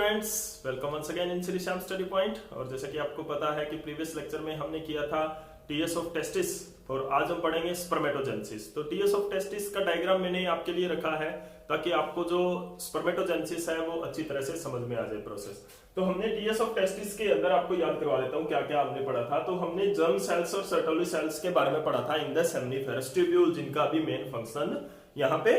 Students, welcome once again in Shri Shyam study point. और जैसा कि आपको पता है कि प्रीवियस लेक्चर में हमने किया था टीएस ऑफ टेस्टिस और आज हम पढ़ेंगे स्पर्मेटोजेनेसिस। तो टीएस ऑफ टेस्टिस का डायग्राम मैंने आपके लिए रखा है ताकि आपको जो स्पर्मेटोजेनेसिस है वो अच्छी तरह से समझ में आ जाए प्रोसेस। तो हमने टीएस ऑफ टेस्टिस के अंदर आपको याद करवा देता हूँ क्या क्या हमने पढ़ा था। तो हमने जर्म सेल्स और सर्टोली सेल्स के बारे में पढ़ा था इन द सेमनीफेरस ट्यूब्यूल, जिनका अभी मेन फंक्शन यहाँ पे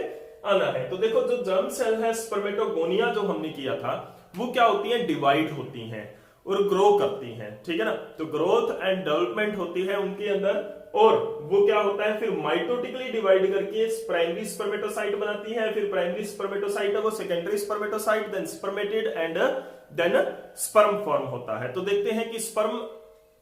आना है। तो देखो, जो जर्म सेल है स्पर्मेटोगोनिया जो हमने किया था वो क्या होती है, डिवाइड होती हैं और ग्रो करती हैं, ठीक है ना। तो ग्रोथ एंड डेवलपमेंट होती है उनके अंदर और वो क्या होता है फिर माइटोटिकली डिवाइड करके प्राइमरी स्पर्मेटोसाइट बनाती है। फिर प्राइमरी स्पर्मेटोसाइट है वो secondary spermatocyte, then spermatid and then sperm form होता है। तो देखते हैं कि स्पर्म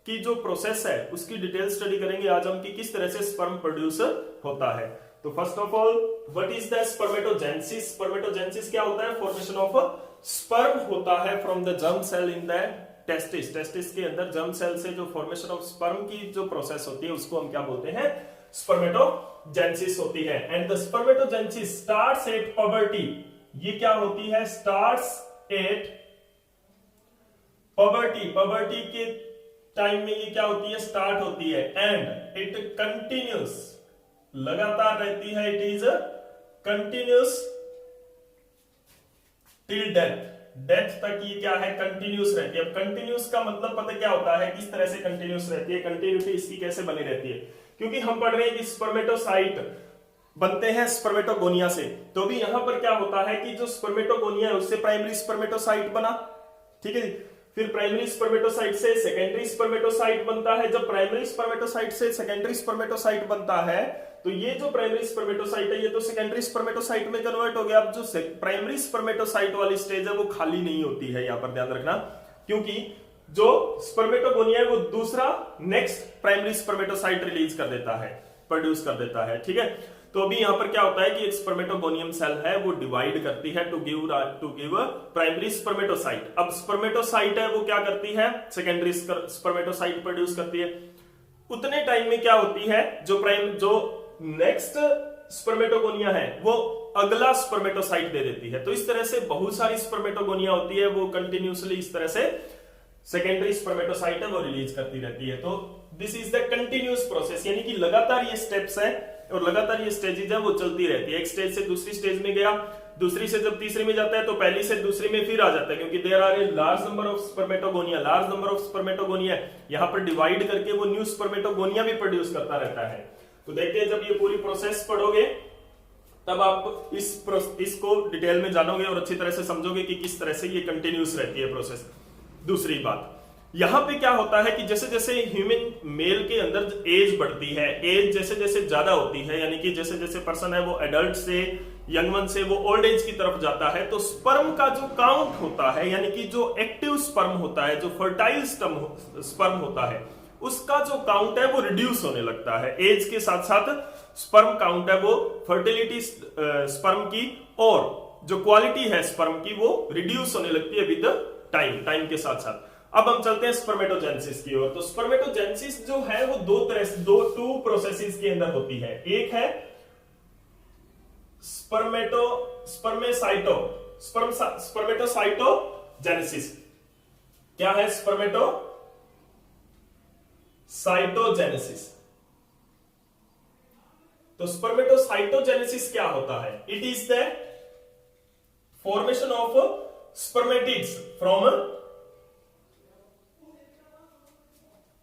की जो प्रोसेस है उसकी डिटेल स्टडी करेंगे आज हम कि किस तरह से स्पर्म प्रोड्यूस होता है। तो first of all, what is the spermatogenesis? Spermatogenesis क्या होता है? फॉर्मेशन ऑफ स्पर्म होता है from the germ cell in the testis. Testis के अंदर जर्म सेल से जो फॉर्मेशन ऑफ स्पर्म की जो प्रोसेस होती है उसको हम क्या बोलते हैं? स्पर्मेटोजेनेसिस होती है। And the spermatogenesis starts at puberty. ये क्या होती है? Starts at puberty. पबर्टी के टाइम में ये क्या होती है? स्टार्ट होती है। एंड इट कंटिन्यूस, लगातार रहती है। It is continuous till death. Death तक ये क्या है? कंटिन्यूस रहती है। अब कंटिन्यूस का मतलब पता क्या होता है? किस तरह से कंटिन्यूस रहती है? कंटिन्यूटी इसकी कैसे बनी रहती है? क्योंकि हम पढ़ रहे हैं कि स्पर्मेटोसाइट बनते हैं स्पर्मेटोगोनिया से। तो भी यहां पर क्या होता है कि जो स्पर्मेटोगोनिया है उससे प्राइमरी स्पर्मेटोसाइट बना, ठीक है जी। फिर प्राइमरी स्पर्मेटोसाइट से सेकेंडरी स्पर्मेटोसाइट बनता है। जब प्राइमरी स्पर्मेटोसाइट से सेकेंडरी स्पर्मेटोसाइट बनता है तो ये जो प्राइमरी स्पर्मेटोसाइट है ये तो सेकेंडरी स्पर्मेटोसाइट में कन्वर्ट हो गया। अब जो प्राइमरी स्पर्मेटोसाइट वाली स्टेज है वो खाली नहीं होती है, यहां पर ध्यान रखना, क्योंकि जो स्पर्मेटोगोनिया है वो दूसरा नेक्स्ट प्राइमरी स्पर्मेटोसाइट रिलीज कर देता है, प्रोड्यूस कर देता है, ठीक है। तो अभी यहां पर क्या होता है कि एक स्पर्मेटोगोनियम सेल है वो डिवाइड करती है टू गिव प्राइमरी स्पर्मेटोसाइट। अब स्पर्मेटोसाइट है वो क्या करती है? सेकेंडरी स्पर्मेटोसाइट प्रोड्यूस करती है। उतने टाइम में क्या होती है, जो नेक्स्ट स्पर्मेटोगोनिया है वो अगला स्पर्मेटोसाइट दे देती है। तो इस तरह से बहुत सारी स्पर्मेटोगोनिया होती है, वो कंटिन्यूसली इस तरह से सेकेंडरी स्पर्मेटोसाइट है वो रिलीज करती रहती है। तो this is the continuous process, यानी कि लगातार ये स्टेप्स है और लगातार ये स्टेजेस है वो चलती रहती है। एक स्टेज से दूसरी स्टेज में गया, दूसरी से जब तीसरी में जाता है तो पहली से दूसरी में फिर आ जाता है, क्योंकि there are a large number of spermatogonia. Large number of spermatogonia यहां पर डिवाइड करके वो न्यू स्पर्मेटोगोनिया भी प्रोड्यूस करता रहता है। तो देखते हैं, जब ये पूरी प्रोसेस पढ़ोगे तब आप इसको डिटेल में जानोगे और अच्छी तरह से समझोगे कि किस तरह से ये कंटिन्यूस रहती है प्रोसेस। दूसरी बात, यहां पे क्या होता है कि जैसे जैसे ह्यूमन मेल के अंदर एज बढ़ती है, एज जैसे जैसे ज्यादा होती है, यानी कि जैसे जैसे पर्सन है वो एडल्ट से, यंग वन से वो ओल्ड एज की तरफ जाता है, तो स्पर्म का जो काउंट होता है, यानी कि जो एक्टिव स्पर्म होता है, जो फर्टाइल स्पर्म होता है, उसका जो काउंट है वो रिड्यूस होने लगता है। एज के साथ साथ स्पर्म काउंट है वो फर्टिलिटी स्पर्म की और जो क्वालिटी है स्पर्म की वो रिड्यूस होने लगती है विद टाइम के साथ साथ। अब हम चलते हैं स्पर्मेटोजेनेसिस की ओर। तो स्पर्मेटोजेनेसिस जो है वो टू प्रोसेसेस के अंदर होती है। एक है स्पर्मेटोसाइटोजेनेसिस। क्या है स्पर्मेटोसाइटोजेनेसिस? तो स्पर्मेटोसाइटोजेनेसिस क्या होता है? It is the formation of spermatids from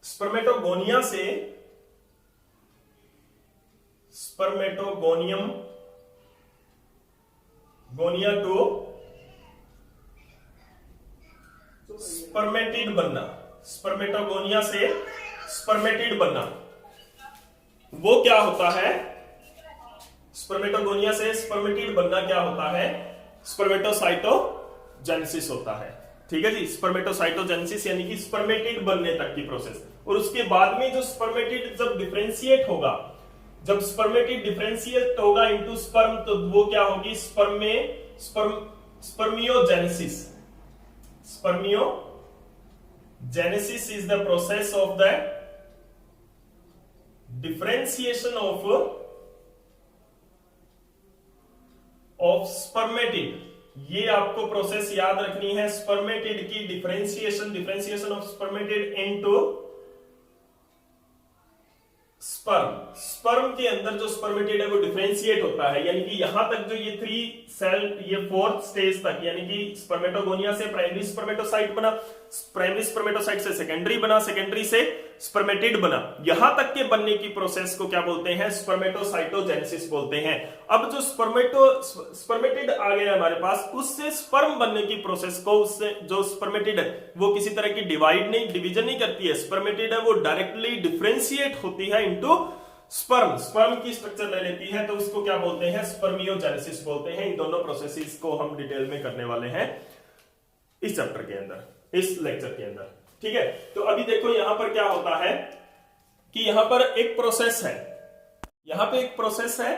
spermatogonia से स्पर्मेटोगोनियम गोनिया टू स्पर्मेटिड बनना। स्पर्मेटोगोनिया से स्पर्मेटिड बनना वो क्या होता है? स्पर्मेटोगोनिया से स्पर्मेटिड बनना क्या होता है? स्पर्मेटोसाइटोजेनेसिस होता है, ठीक है जी। स्पर्मेटोसाइटोजेनेसिस यानी कि स्पर्मेटिड बनने तक की प्रोसेस। और उसके बाद में जो स्पर्मेटिड जब डिफरेंशिएट होगा, जब स्पर्मेटिड डिफरेंशिएट होगा इनटू स्पर्म, तो वो क्या होगी? Spermiogenesis. Spermiogenesis is the process of the differentiation of spermatid ये आपको प्रोसेस याद रखनी है, स्पर्मेटिड की differentiation of spermatid into sperm के अंदर जो स्पर्मेटिड है वो डिफरेंशिएट होता है, यानी कि यहां तक जो ये 3 सेल, ये 4th स्टेज तक, यानी कि स्पर्मेटोगोनिया से प्राइमरी स्पर्मेटोसाइट बना, प्राइमरी स्पर्मेटोसाइट से सेकेंडरी बना, सेकेंडरी से स्पर्मेटिड बना, यहां तक के बनने की प्रोसेस को क्या बोलते हैं? स्पर्मेटोसाइटोजेनेसिस बोलते हैं। अब जो स्पर्मेटिड आ गया हमारे पास, उससे स्पर्म बनने की प्रोसेस को, उससे जो स्पर्मेटिड है वो किसी तरह की डिवीजन नहीं करती है, स्पर्मेटिड है वो डायरेक्टली डिफरेंशिएट होती है इनटू स्पर्म की स्ट्रक्चर ले लेती है, तो उसको क्या बोलते हैं? स्पर्मियोजेनेसिस बोलते हैं। इन दोनों प्रोसेसेस को हम डिटेल में करने वाले हैं इस चैप्टर के अंदर, इस लेक्चर के अंदर, ठीक है। तो अभी देखो यहां पर क्या होता है कि यहां पर एक प्रोसेस है, यहां पे एक प्रोसेस है,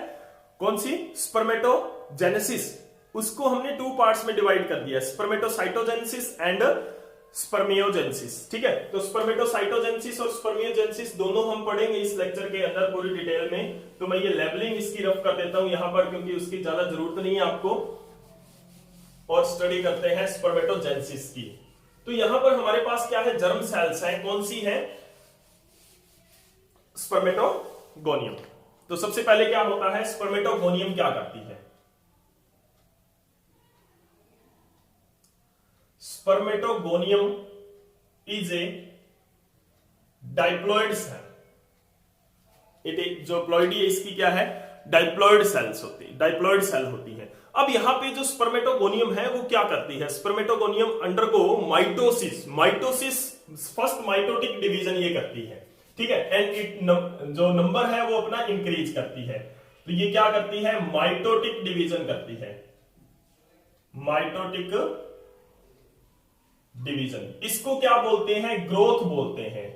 कौन सी? स्पर्मेटोजेनेसिस। उसको हमने 2 पार्ट्स में डिवाइड कर दिया, स्पर्मेटोसाइटोजेनेसिस एंड स्पर्मियोजेनेसिस, ठीक है। तो स्पर्मेटोसाइटोजेनेसिस और स्पर्मियोजेनेसिस दोनों हम पढ़ेंगे इस लेक्चर के अंदर पूरी डिटेल में। तो मैं ये लेबलिंग इसकी रफ कर देता हूं यहां पर, क्योंकि उसकी ज्यादा जरूरत नहीं है आपको, और स्टडी करते हैं स्पर्मेटोजेनेसिस की। तो यहां पर हमारे पास क्या है? जर्म सेल्स हैं, कौन सी है? स्पर्मेटोगोनियम। तो सबसे पहले क्या होता है? स्पर्मेटोगोनियम क्या करती है? Spermatogonium is a diploid cell. जो प्लॉइडी है इसकी क्या है? डाइप्लॉइड सेल्स होती है, डाइप्लॉइड सेल होती है। अब यहां पे जो स्पर्मेटोगोनियम है वो क्या करती है? Spermatogonium undergo mitosis first mitotic division ये करती है, ठीक है। एंड इट जो नंबर है वो अपना इंक्रीज करती है। तो ये क्या करती है? माइटोटिक डिवीजन करती है, माइटोटिक डिवीजन। इसको क्या बोलते हैं? ग्रोथ बोलते हैं।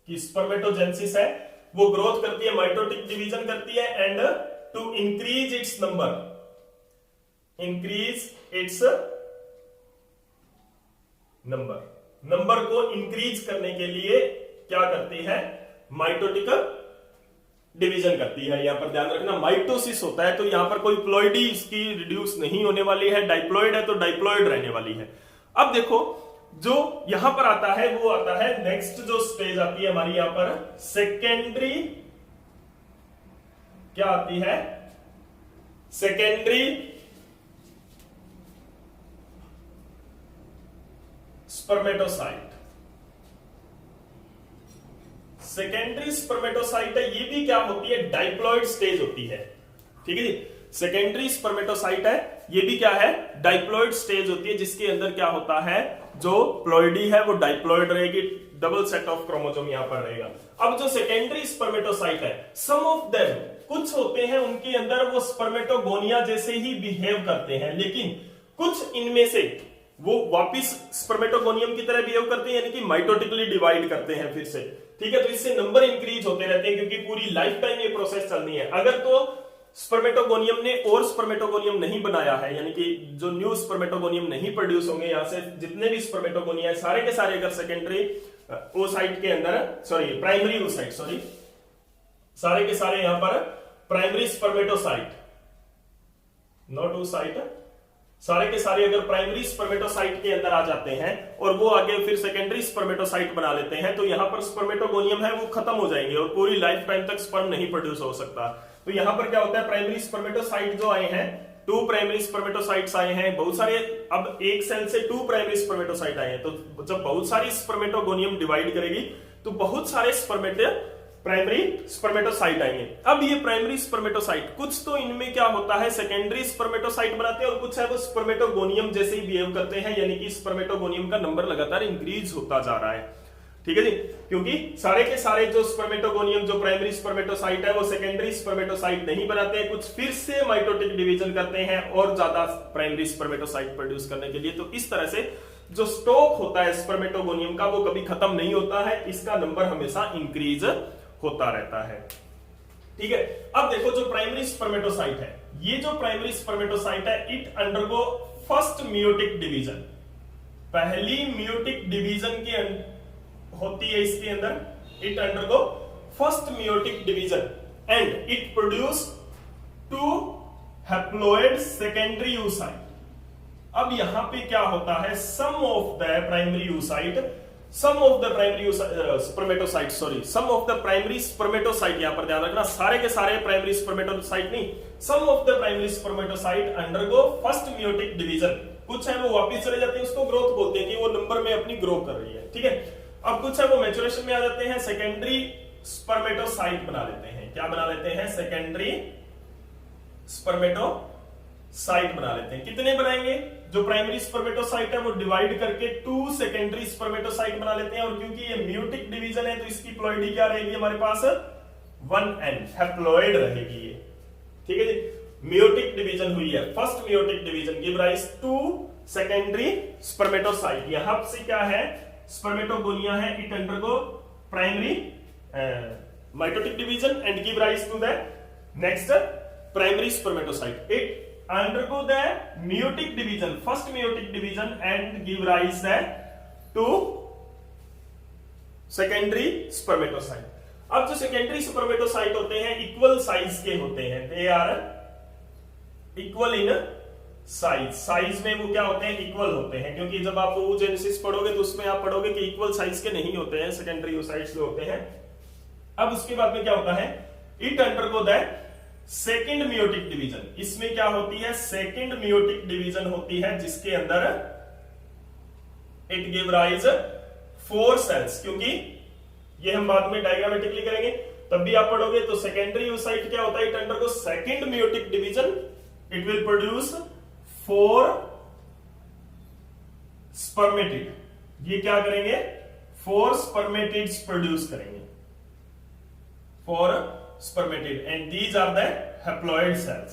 कि स्पर्मेटोजेनेसिस है वो ग्रोथ करती है, माइटोटिक डिवीजन करती है, and to increase its number, increase its number को इंक्रीज करने के लिए क्या करती है? माइटोटिक डिवीजन करती है। यहां पर ध्यान रखना, माइटोसिस होता है तो यहां पर कोई प्लॉइडी इसकी रिड्यूस नहीं होने वाली है, डाइप्लॉइड है तो डाइप्लॉइड रहने वाली है। अब देखो जो यहां पर आता है वो आता है, नेक्स्ट जो स्टेज आती है हमारी यहां पर सेकेंडरी, क्या आती है? Secondary spermatocyte. सेकेंडरी स्पर्मेटोसाइट है, ये भी क्या होती है? डाइप्लॉइड स्टेज होती है, ठीक है जी। सेकेंडरी स्पर्मेटोसाइट है, ये भी क्या है? डाइप्लॉइड स्टेज होती है, जिसके अंदर क्या होता है? जो प्लॉइडी है वो डाइप्लॉइड रहेगी, डबल सेट ऑफ क्रोमोसोम यहां पर रहेगा। अब जो सेकेंडरी स्पर्मेटोसाइट है, सम ऑफ देम, कुछ होते हैं उनके अंदर वो स्पर्मेटोगोनिया जैसे ही बिहेव करते हैं, लेकिन कुछ इनमें से वो वापिस स्पर्मेटोगोनियम की तरह बिहेव करते हैं, यानी कि माइटोटिकली डिवाइड करते हैं फिर से, ठीक है। तो इससे नंबर इंक्रीज होते रहते हैं, क्योंकि पूरी लाइफ टाइम ये प्रोसेस चलनी है। अगर तो स्पर्मेटोगोनियम ने और स्पर्मेटोगोनियम नहीं बनाया है, यानी कि जो न्यू स्पर्मेटोगोनियम नहीं प्रोड्यूस होंगे, यहां से जितने भी स्पर्मेटोगोनिया है सारे के सारे अगर सेकेंडरी ओसाइट के अंदर, प्राइमरी ओसाइट, सारे के सारे यहां पर प्राइमरी स्पर्मेटोसाइट, नॉट ओसाइट, सारे के सारे अगर प्राइमरी स्पर्मेटोसाइट के अंदर आ जाते हैं और वो आगे फिर सेकेंडरी स्पर्मेटोसाइट बना लेते हैं, तो यहां पर स्पर्मेटोगोनियम है वो खत्म हो जाएंगे और पूरी लाइफ टाइम तक स्पर्म नहीं प्रोड्यूस हो सकता। तो यहां पर क्या होता है? प्राइमरी स्पर्मेटोसाइट जो आए हैं, 2 प्राइमरी स्पर्मेटोसाइट्स आए हैं, बहुत सारे, अब एक सेल से 2 प्राइमरी स्पर्मेटोसाइट आए हैं, तो जब बहुत सारी स्पर्मेटोगोनियम डिवाइड करेगी तो बहुत सारे प्राइमरी स्पर्मेटोसाइट आएंगे। अब ये प्राइमरी स्पर्मेटोसाइट, कुछ तो इनमें क्या होता है? सेकेंडरी स्पर्मेटोसाइट बनाते हैं, और कुछ है वो स्पर्मेटोगोनियम जैसे ही बिहेव करते हैं, यानी कि स्पर्मेटोगोनियम का नंबर लगातार इंक्रीज होता जा रहा है, ठीक है जी। क्योंकि सारे के सारे जो स्पर्मेटोगोनियम, जो प्राइमरी स्पर्मेटोसाइट है, वो सेकेंडरी स्पर्मेटोसाइट नहीं बनाते हैं, कुछ फिर से माइटोटिक डिवीजन करते हैं और ज्यादा प्राइमरी स्पर्मेटोसाइट प्रोड्यूस करने के लिए। तो इस तरह से जो स्टॉक होता है स्पर्मेटोगोनियम का वो कभी खत्म नहीं होता है, इसका नंबर हमेशा इंक्रीज होता रहता है, ठीक है। अब देखो जो प्राइमरी स्पर्मेटोसाइट है, ये जो प्राइमरी स्पर्मेटोसाइट है, it undergo first meiotic division, पहली मियोटिक डिवीजन की होती है इसके अंदर, it undergo first meiotic division and it produce 2 haploid secondary oocyte। अब यहां पे क्या होता है, some of the primary oocyte, some of the primary spermatocyte, sorry some of the primary spermatocyte, यहां पर ध्यान रखना सारे के सारे प्राइमरी स्पर्मेटोसाइट नहीं, some of the primary spermatocyte undergo first meiotic division, कुछ है वो वापस चले जाते हैं, उसको ग्रोथ बोलते हैं कि वो नंबर में अपनी ग्रो कर रही है, ठीक है। अब कुछ है वो मैच्योरेशन में आ जाते हैं, सेकेंडरी स्पर्मेटोसाइट बना लेते हैं, क्या बना लेते हैं, सेकेंडरी स्पर्मेटोसाइट बना लेते हैं। कितने बनाएंगे, जो प्राइमरी स्पर्मेटोसाइट है वो डिवाइड करके 2 सेकेंडरी स्पर्मेटोसाइट बना लेते हैं, और क्योंकि ये म्यूटिक डिवीजन है तो इसकी प्लॉइडी क्या रहेगी हमारे पास, 1n हैप्लॉइड रहेगी ये, ठीक है जी। म्यूटिक डिवीजन हुई है, first meiotic division give rise to secondary spermatocyte, यहां से क्या है, स्पर्मेटोगोनिया है, it undergo primary mitotic division and give rise to the next primary spermatocyte, it undergo the meiotic division, first meiotic division and give rise to secondary spermatocyte. अब जो secondary spermatocyte होते हैं equal size के होते हैं, they are equal in size, size में वो क्या होते हैं, इक्वल होते हैं, क्योंकि जब आप oogenesis पढ़ोगे तो उसमें आप पढ़ोगे कि इक्वल साइज के नहीं होते हैं, सेकेंडरी oocytes जो होते हैं। अब उसके बाद में क्या होता है, it undergo the second meiotic division, इसमें क्या होती है, सेकेंड मियोटिक डिवीजन होती है जिसके अंदर इट गिव राइज 4 सेल्स, क्योंकि ये हम बाद में डायग्रामेटिकली करेंगे तब भी आप पढ़ोगे, तो सेकेंडरी oocyte क्या होता है, it undergo second meiotic division, it will produce 4 spermatid, ये क्या करेंगे, 4 स्पर्मेटिड्स प्रोड्यूस करेंगे, 4 spermatid and these are the haploid cells।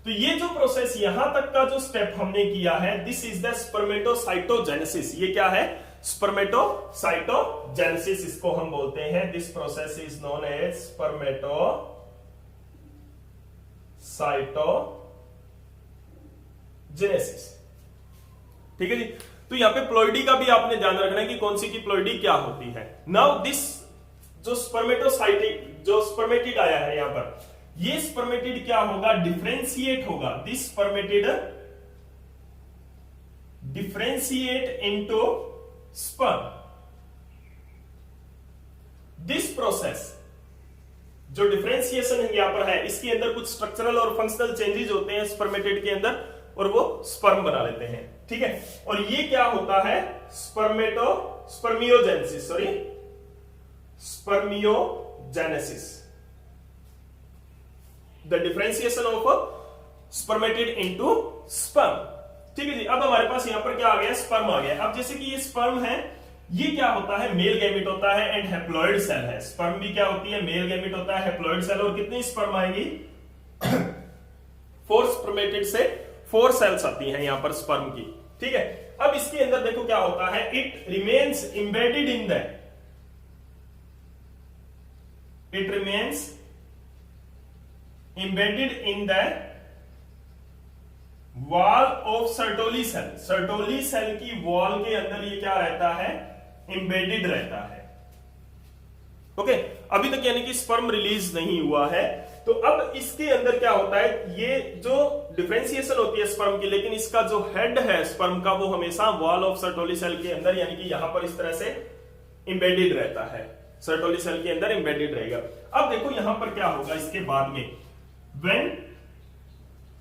तो ये जो प्रोसेस यहां तक का जो स्टेप हमने किया है, दिस इज द स्पर्मेटोसाइटोजेनेसिस, ये क्या है, स्पर्मेटोसाइटोजेनेसिस इसको हम बोलते हैं, this process is known as spermatocytogenesis, ठीक है जी। तो यहां पे प्लॉइडी का भी आपने ध्यान रखना है कि कौन सी की प्लॉइडी क्या होती है। नाउ दिस जो स्पर्मेटोसाइटिक जो स्पर्मेटिड आया है यहां पर, ये स्पर्मेटिड क्या होगा, डिफरेंशिएट होगा, this spermatid differentiate into sperm, this process जो डिफरेंशिएशन यहां पर है, इसके अंदर कुछ स्ट्रक्चरल और फंक्शनल चेंजेस होते हैं स्पर्मेटिड के अंदर, और वो स्पर्म बना लेते हैं, ठीक है। और ये क्या होता है, spermiogenesis, sorry spermiogenesis, the differentiation of spermatid into sperm, ठीक है जी। अब हमारे पास यहां पर क्या आ गया, स्पर्म आ गया। अब जैसे कि ये स्पर्म है, ये क्या होता है, मेल गैमेट होता है एंड हैप्लॉइड सेल है, स्पर्म भी क्या होती है, मेल गैमेट होता है, हैप्लॉइड सेल, और कितनी स्पर्म आएगी 4 स्पर्मेटिड से 4 सेल्स आती हैं यहां पर स्पर्म की, ठीक है। अब इसके अंदर देखो क्या होता है, it remains embedded in the, it remains embedded in the wall of Sertoli cell, Sertoli cell की वॉल के अंदर ये क्या रहता है, embedded रहता है, ओके। अभी तक यानी कि स्पर्म रिलीज नहीं हुआ है, तो अब इसके अंदर क्या होता है, ये जो डिफरेंशिएशन होती है स्पर्म की, लेकिन इसका जो हेड है स्पर्म का वो हमेशा वॉल ऑफ सर्टोली सेल के अंदर यानी कि यहां पर इस तरह से एम्बेडेड रहता है, सर्टोली सेल के अंदर एम्बेडेड रहेगा। अब देखो यहां पर क्या होगा इसके बाद में, व्हेन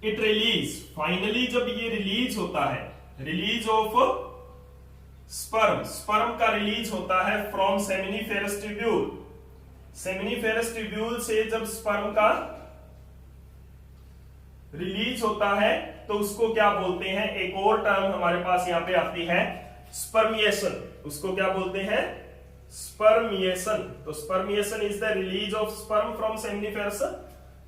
इट रिलीज, फाइनली जब ये रिलीज होता है, रिलीज ऑफ स्पर्म, स्पर्म का रिलीज होता है from seminiferous tubule, seminiferous tubule से जब स्पर्म का रिलीज होता है तो उसको क्या बोलते हैं, एक और टर्म हमारे पास यहां पे आती है स्पर्मिएशन, उसको क्या बोलते हैं, स्पर्मिएशन। तो spermiation is the release of sperm from seminiferous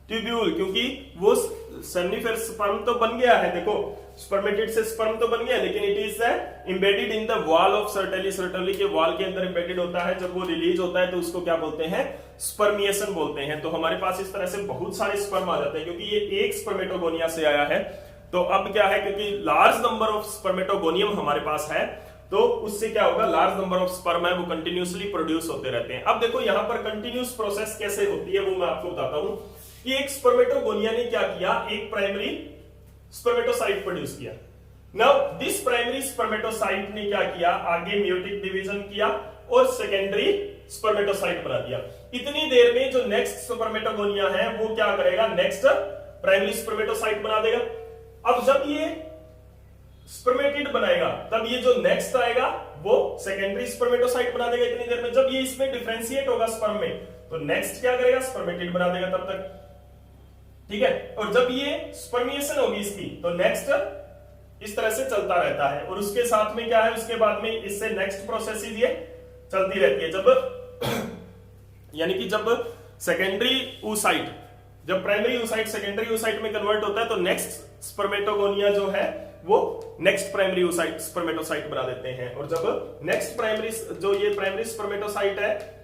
tubule, क्योंकि वो सेमिनिफेरस स्पर्म तो बन गया है, देखो स्पर्मेटिड से स्पर्म तो बन गया, लेकिन it is embedded in the wall of certainly, certainly के वॉल के अंदर एम्बेडेड होता है, जब वो रिलीज होता है तो उसको क्या बोलते हैं, स्पर्मिएशन बोलते हैं। तो हमारे पास इस तरह से बहुत सारे स्पर्म आ जाते हैं, क्योंकि ये एक स्पर्मेटोगोनिया से आया है, तो अब क्या है, क्योंकि लार्ज नंबर ऑफ स्पर्मेटोगोनियम हमारे पास है, तो उससे क्या होगा, लार्ज नंबर ऑफ स्पर्म है वो कंटिन्यूसली प्रोड्यूस होते रहते हैं। अब देखो यहां पर कंटिन्यूस प्रोसेस कैसे होती है वो मैं आपको बताता हूं, कि एक स्पर्मेटोगोनिया ने क्या किया, एक प्राइमरी स्पर्मेटोसाइट प्रोड्यूस किया, नाउ दिस प्राइमरी स्पर्मेटोसाइट ने क्या किया, आगे म्यूटिक डिवीजन किया और सेकेंडरी स्पर्मेटोसाइट बना दिया। इतनी देर में जो नेक्स्ट स्पर्मेटोगोनिया है वो क्या करेगा, नेक्स्ट प्राइमरी स्पर्मेटोसाइट बना देगा। अब जब ये स्पर्मेटिड बनाएगा तब ये जो नेक्स्ट आएगा वो सेकेंडरी स्पर्मेटोसाइट बना देगा इतनी देर में। जब ये इसमें डिफरेंशिएट होगा स्पर्म में तो नेक्स्ट क्या करेगा, स्पर्मेटिड बना देगा तब तक, ठीक है। और जब ये स्पर्मिएशन होगी इसकी तो नेक्स्ट इस तरह से चलता रहता है। और उसके साथ में क्या है, उसके बाद में इससे नेक्स्ट प्रोसेस ये चलती रहती है। जब यानी कि जब सेकेंडरी oocyte, जब प्राइमरी oocyte सेकेंडरी oocyte में कन्वर्ट होता है तो नेक्स्ट स्पर्मेटोगोनिया जो है वो नेक्स्ट प्राइमरी oocyte स्पर्मेटोसाइट बना देते हैं। और जब नेक्स्ट प्राइमरी जो ये प्राइमरी स्पर्मेटोसाइट है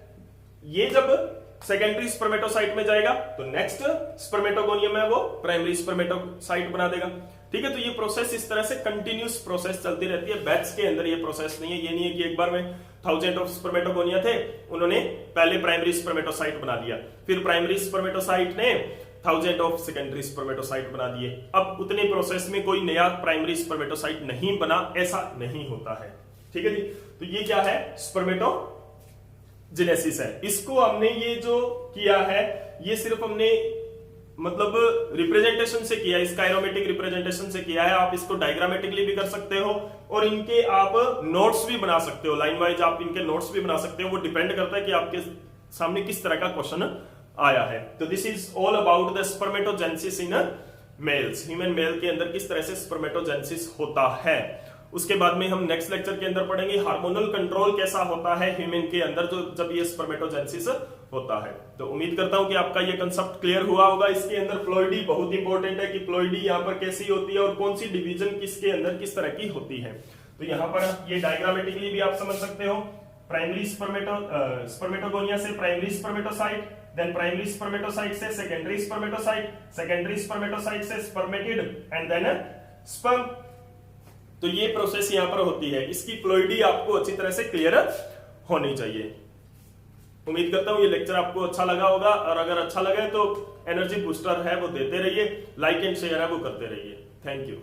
ये जब सेकेंडरी स्पर्मेटोसाइट में जाएगा तो नेक्स्ट स्पर्मेटोगोनियम है वो प्राइमरी स्पर्मेटोसाइट बना देगा, ठीक है। तो ये प्रोसेस इस तरह से कंटिन्यूस प्रोसेस चलती रहती है। बैट्स के अंदर ये प्रोसेस नहीं है, ये नहीं है कि एक बार में 1000 ऑफ स्पर्मेटोगोनिया थे, उन्होंने पहले प्राइमरी स्पर्मेटोसाइट बना दिया, फिर प्राइमरी स्पर्मेटोसाइट ने 1000 ऑफ सेकेंडरी स्पर्मेटोसाइट बना दिए। अब उतने प्रोसेस में कोई नया प्राइमरी स्पर्मेटोसाइट नहीं बना, ऐसा नहीं होता है, ठीक है जी। तो ये क्या है, स्पर्मेटोजेनेसिस है। इसको हमने ये जो किया है ये सिर्फ हमने मतलब रिप्रेजेंटेशन से किया, इसका एरोमेटिक रिप्रेजेंटेशन से किया है। आप इसको डायग्रामेटिकली भी कर सकते हो और इनके आप नोट्स भी बना सकते हो, लाइन वाइज आप इनके नोट्स भी बना सकते हो। वो डिपेंड करता है कि आपके सामने किस तरह का क्वेश्चन आया है। तो this is all about the spermatogenesis in males, human male के अंदर किस तरह से स्पर्मेटोजेनेसिस होता है। उसके बाद में हम नेक्स्ट लेक्चर के अंदर पढ़ेंगे हार्मोनल कंट्रोल कैसा होता है ह्यूमन के अंदर जो जब ये स्पर्मेटोजेनेसिस होता है। तो उम्मीद करता हूं कि आपका ये कंसेप्ट क्लियर हुआ होगा। इसके अंदर प्लॉइडी बहुत इंपॉर्टेंट है कि प्लॉइडी यहाँ पर कैसी होती है और कौन सी डिवीजन किसके अंदर किस तरह की होती है। तो यहाँ पर ये डायग्रामेटिकली भी आप समझ सकते हो, प्राइमरी स्पर्मेटोगोनिया से primary spermatocyte, then primary spermatocyte से सेकेंडरी स्पर्मेटोसाइट, सेकेंडरी स्पर्मेटोसाइट से स्पर्मेटिड एंड देन स्पर्म। तो ये प्रोसेस यहां पर होती है। इसकी प्लॉइडी आपको अच्छी तरह से क्लियर होनी चाहिए। उम्मीद करता हूं ये लेक्चर आपको अच्छा लगा होगा और अगर अच्छा लगे तो एनर्जी बूस्टर है वो देते रहिए, लाइक एंड शेयर है वो करते रहिए। Thank you.